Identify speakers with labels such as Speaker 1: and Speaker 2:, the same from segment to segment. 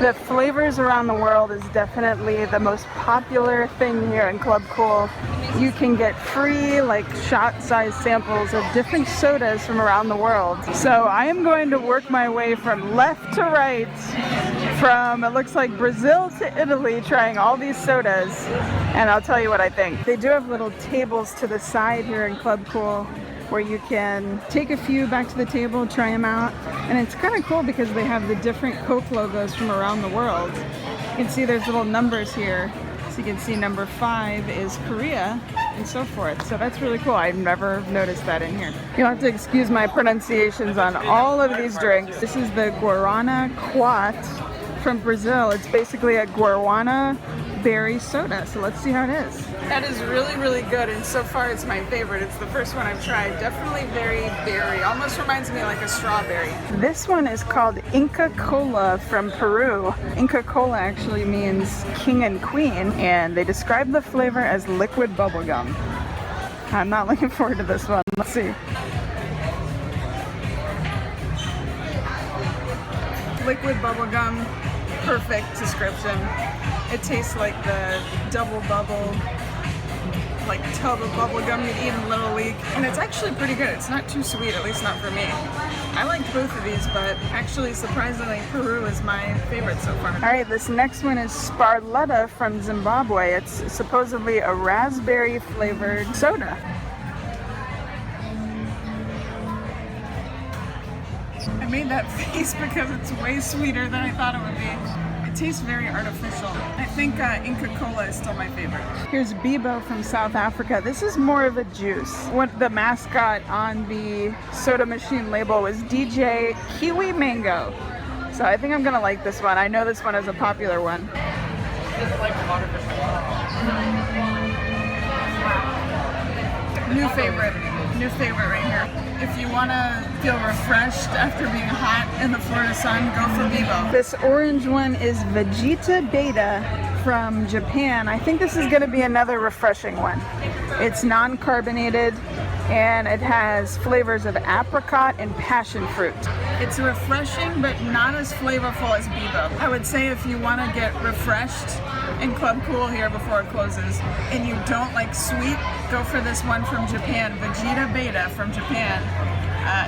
Speaker 1: The flavors around the world is definitely the most popular thing here in Club Cool. You can get free, like, shot-sized samples of different sodas from around the world. So I am going to work my way from left to right, from, it looks like, Brazil to Italy, trying all these sodas, and I'll tell you what I think. They do have little tables to the side here in Club Cool where you can take a few back to the table, try them out. And it's kind of cool because they have the different Coke logos from around the world. You can see there's little numbers here. So you can see number 5 is Korea and so forth. So that's really cool. I've never noticed that in here. You'll have to excuse my pronunciations on all of these drinks. This is the Guarana Quat from Brazil. It's basically a guarana berry soda. So let's see how it is. That is really, really good, and so far it's my favorite. It's the first one I've tried. Definitely very berry. Almost reminds me like a strawberry. This one is called Inca Cola from Peru. Inca Cola actually means king and queen, and they describe the flavor as liquid bubblegum. I'm not looking forward to this one. Let's see. Liquid bubblegum, perfect description. It tastes like the double bubble, like tub of bubble gum you'd eat in Little League. And it's actually pretty good. It's not too sweet, at least not for me. I liked both of these, but actually, surprisingly, Peru is my favorite so far. All right, this next one is Sparletta from Zimbabwe. It's supposedly a raspberry flavored soda. I made that face because it's way sweeter than I thought it would be. It tastes very artificial. I think Inca Cola is still my favorite. Here's Bibo from South Africa. This is more of a juice. What the mascot on the soda machine label was DJ Kiwi Mango. So I think I'm gonna like this one. I know this one is a popular one. New favorite right here. If you want to feel refreshed after being hot in the Florida sun, go for Bibo. This orange one is Vegeta Beta from Japan. I think this is going to be another refreshing one. It's non-carbonated and it has flavors of apricot and passion fruit. It's refreshing but not as flavorful as Bibo. I would say if you want to get refreshed in Club Cool here before it closes and you don't like sweet, go for this one from Japan, Vegeta Beta from Japan.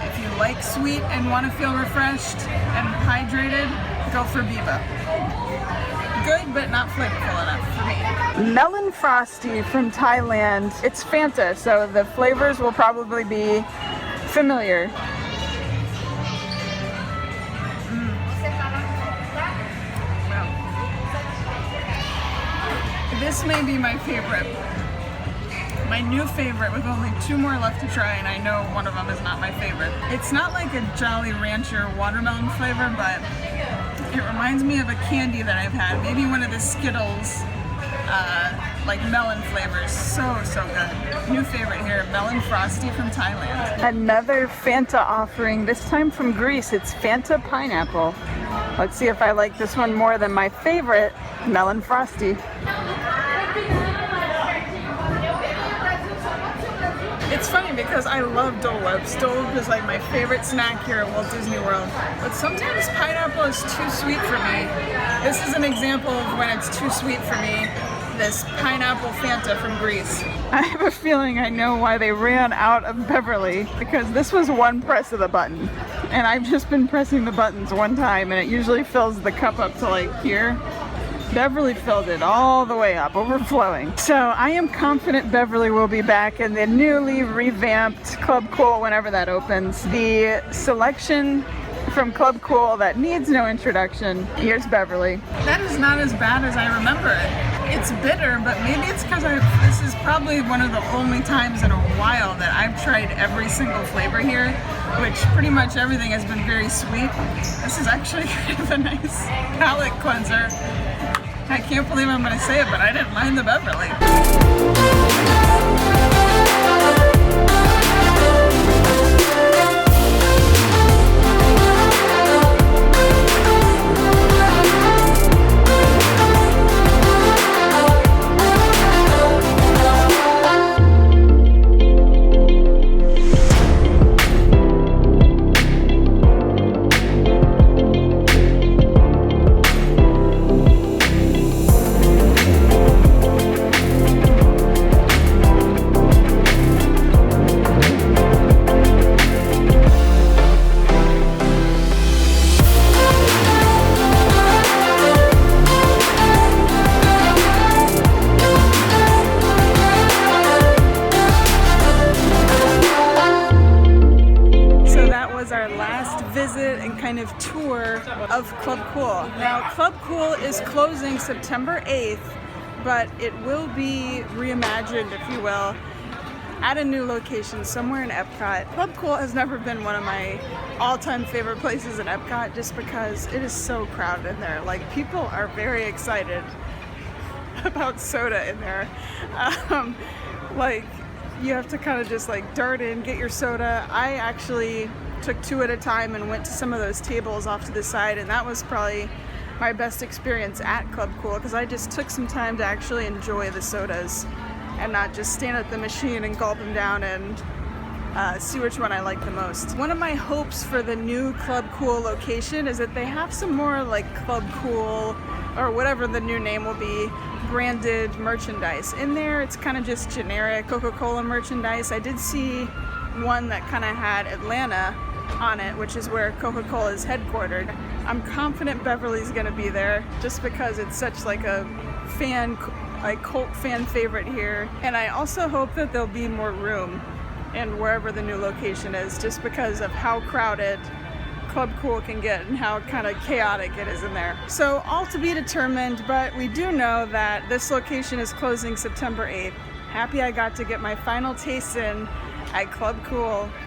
Speaker 1: If you like sweet and want to feel refreshed and hydrated, go for Bibo. Good, but not flavorful enough for me. Melon Frosty from Thailand. It's Fanta, so the flavors will probably be familiar. This may be my favorite. My new favorite, with only 2 more left to try, and I know one of them is not my favorite. It's not like a Jolly Rancher watermelon flavor, but it reminds me of a candy that I've had. Maybe one of the Skittles, like melon flavors. So good. New favorite here, Melon Frosty from Thailand. Another Fanta offering, this time from Greece. It's Fanta Pineapple. Let's see if I like this one more than my favorite, Melon Frosty. It's funny because I love Dole Whips. Dole Whip is like my favorite snack here at Walt Disney World. But sometimes pineapple is too sweet for me. This is an example of when it's too sweet for me. this pineapple Fanta from Greece. I have a feeling I know why they ran out of Beverly, because this was one press of the button. And I've just been pressing the buttons one time and it usually fills the cup up to like here. Beverly filled it all the way up, overflowing. So I am confident Beverly will be back in the newly revamped Club Cool whenever that opens. The selection from Club Cool that needs no introduction. Here's Beverly. That is not as bad as I remember it. It's bitter, but maybe it's because this is probably one of the only times in a while that I've tried every single flavor here, which pretty much everything has been very sweet. This is actually kind of a nice palate cleanser. I can't believe I'm going to say it, but I didn't mind the Beverly. Kind of tour of Club Cool. Now, Club Cool is closing September 8th, but it will be reimagined, if you will, at a new location somewhere in Epcot. Club Cool has never been one of my all-time favorite places in Epcot just because it is so crowded in there. Like, people are very excited about soda in there. Like, you have to kind of just like dart in, get your soda. I actually took two at a time and went to some of those tables off to the side, and that was probably my best experience at Club Cool because I just took some time to actually enjoy the sodas and not just stand at the machine and gulp them down and see which one I like the most. One of my hopes for the new Club Cool location is that they have some more like Club Cool or whatever the new name will be branded merchandise. In there it's kind of just generic Coca-Cola merchandise. I did see one that kind of had Atlanta on it, which is where Coca-Cola is headquartered. I'm confident Beverly's gonna be there just because it's such like a cult fan favorite here. And I also hope that there'll be more room in wherever the new location is just because of how crowded Club Cool can get and how kind of chaotic it is in there. So all to be determined, but we do know that this location is closing September 8th. Happy I got to get my final taste in at Club Cool.